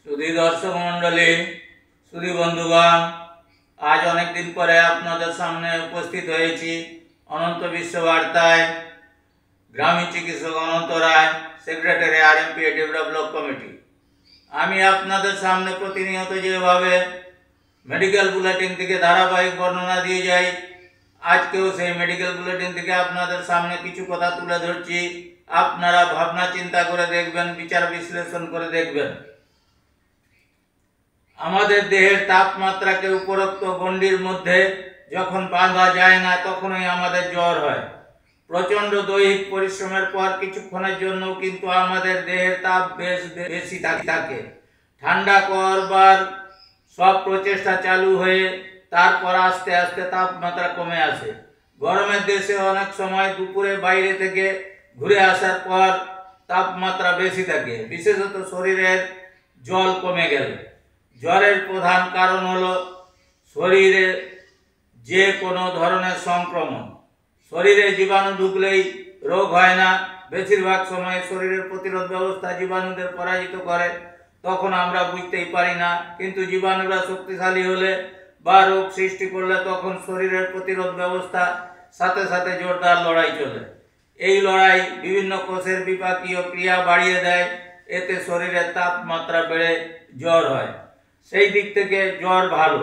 সুধী দর্শক মন্ডলী, সুধী বন্ধুগণ, আজ অনেক দিন পরে আপনাদের সামনে উপস্থিত হয়েছি অনন্ত বিশ্ব বার্তায়। গ্রামীণ চিকিৎসক অনন্ত রায়, সেক্রেটারি RMPA ডেভেলপ কমিটি। আমি আপনাদের সামনে প্রতিনিয়ত যেভাবে মেডিকেল বুলেটিন থেকে ধারাবাহিক বর্ণনা দিয়ে যাই, আজকেও সেই মেডিকেল বুলেটিন থেকে আপনাদের সামনে কিছু কথা তুলে ধরছি। আপনারা ভাবনা চিন্তা করে দেখবেন, বিচার বিশ্লেষণ করে দেখবেন। আমাদের দেহের তাপমাত্রাকে উপরোক্ত গণ্ডির মধ্যে যখন বাঁধা যায় না, তখনই আমাদের জ্বর হয়। প্রচণ্ড দৈহিক পরিশ্রমের পর কিছুক্ষণের জন্য কিন্তু আমাদের দেহের তাপ বেশি থাকে। ঠান্ডা করবার সব প্রচেষ্টা চালু হয়ে তারপর আস্তে আস্তে তাপমাত্রা কমে আসে। গরমের দেশে অনেক সময় দুপুরে বাইরে থেকে ঘুরে আসার পর তাপমাত্রা বেশি থাকে, বিশেষত শরীরের জল কমে গেলে। জ্বরের প্রধান কারণ হলো শরীরে যে কোনো ধরনের সংক্রমণ। শরীরে জীবাণু ঢুকলেই রোগ হয় না, বেশিরভাগ সময় শরীরের প্রতিরোধ ব্যবস্থা জীবাণুদের পরাজিত করে, তখন আমরা বুঝতেই পারি না। কিন্তু জীবাণুরা শক্তিশালী হলে বা রোগ সৃষ্টি করলে তখন শরীরের প্রতিরোধ ব্যবস্থা সাথে সাথে জোরদার লড়াই চলে। এই লড়াই বিভিন্ন কোষের বিপাকীয় ক্রিয়া বাড়িয়ে দেয়, এতে শরীরের তাপমাত্রা বেড়ে জ্বর হয়। সেই দিক থেকে জ্বর ভালো।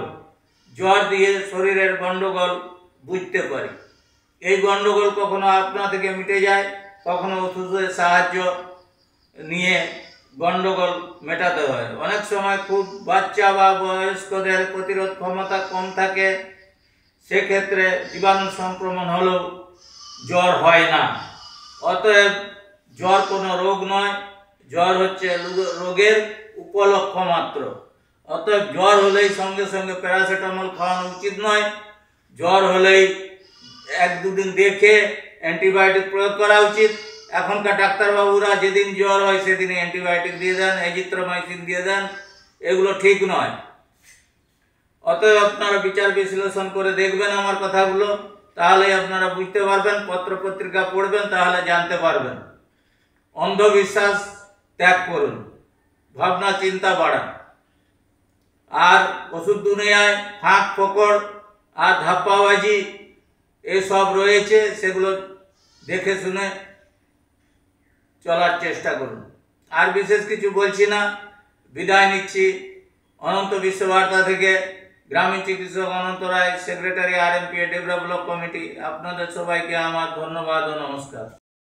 জ্বর দিয়ে শরীরের গন্ডগোল বুঝতে পারি। এই গন্ডগোল কখনো আপনা থেকে মিটে যায়, কখনো ওষুধের সাহায্য নিয়ে গন্ডগোল মেটাতে হয়। অনেক সময় খুব বাচ্চা বা বয়স্কদের প্রতিরোধ ক্ষমতা কম থাকে, সেক্ষেত্রে জীবাণু সংক্রমণ হলেও জ্বর হয় না। অতএব জ্বর কোনো রোগ নয়, জ্বর হচ্ছে রোগের উপলক্ষ মাত্র। অতএব জ্বর হলেই সঙ্গে সঙ্গে প্যারাসিটামল খাওয়ানো উচিত নয়। জ্বর হলেই এক দুদিন দেখে অ্যান্টিবায়োটিক প্রয়োগ করা উচিত। এখনকার ডাক্তারবাবুরা যেদিন জ্বর হয় সেদিন অ্যান্টিবায়োটিক দিয়ে দেন, এজিথ্রোমাইসিন দিয়ে দেন, এগুলো ঠিক নয়। অতএব আপনারা বিচার বিশ্লেষণ করে দেখবেন আমার কথাগুলো, তাহলেই আপনারা বুঝতে পারবেন। পত্রপত্রিকা পড়বেন, তাহলে জানতে পারবেন। অন্ধবিশ্বাস ত্যাগ করুন, ভাবনা চিন্তা বাড়ান। আর ওষুধ দুনিয়ায় ফাঁক ফোকড় আর ধাপ্পাবাজি এসব রয়েছে, সেগুলো দেখে শুনে চলার চেষ্টা করুন। আর বিশেষ কিছু বলছি না, বিদায় নিচ্ছি। অনন্ত বিশ্ববার্তা থেকে গ্রামীণ চিকিৎসক অনন্ত রায়, সেক্রেটারি RMPA ডেভেলপ কমিটি। আপনাদের সবাইকে আমার ধন্যবাদ ও নমস্কার।